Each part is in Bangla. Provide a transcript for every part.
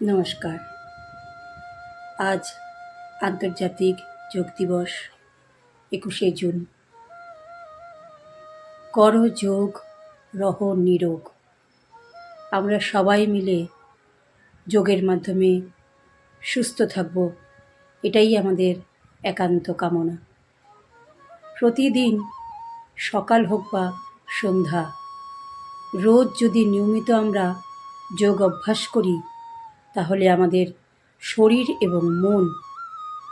নমস্কার। আজ আন্তর্জাতিক যোগ দিবস ২১শে জুন। করো যোগ, রহ নিরোগ। আমরা সবাই মিলে যোগের মাধ্যমে সুস্থ থাকব, এটাই আমাদের একান্ত কামনা। প্রতিদিন সকাল হোক বা সন্ধ্যা, রোজ যদি নিয়মিত আমরা যোগ অভ্যাস করি, তাহলে আমাদের শরীর এবং মন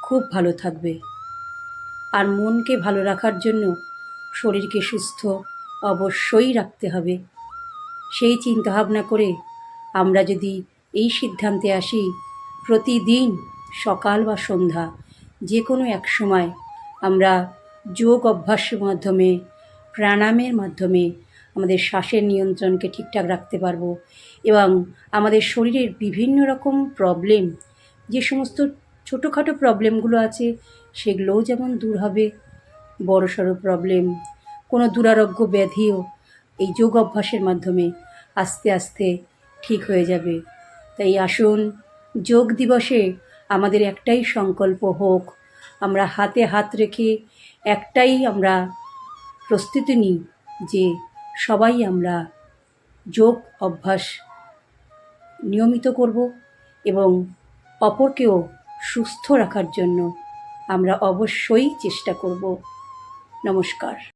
খুব ভালো থাকবে। আর মনকে ভালো রাখার জন্য শরীরকে সুস্থ অবশ্যই রাখতে হবে। সেই চিন্তাভাবনা করে আমরা যদি এই সিদ্ধান্তে আসি, প্রতিদিন সকাল বা সন্ধ্যা যে কোনো এক সময় আমরা যোগ অভ্যাসের মাধ্যমে, প্রাণায়ামের মাধ্যমে আমাদের শ্বাসের নিয়ন্ত্রণকে ঠিকঠাক রাখতে পারবো এবং আমাদের শরীরের বিভিন্ন রকম প্রবলেম, যে সমস্ত ছোটোখাটো প্রবলেমগুলো আছে সেগুলোও যেমন দূর হবে, বড়সড় প্রবলেম, কোনো দুরারোগ্য ব্যাধিও এই যোগ অভ্যাসের মাধ্যমে আস্তে আস্তে ঠিক হয়ে যাবে। তাই আসুন, যোগ দিবসে আমাদের একটাই সংকল্প হোক, আমরা হাতে হাত রেখে একটাই আমরা প্রস্তুতি নিই যে সবাই আমরা যোগ অভ্যাস নিয়মিত করব এবং অপরকেও সুস্থ রাখার জন্য আমরা অবশ্যই চেষ্টা করব। নমস্কার।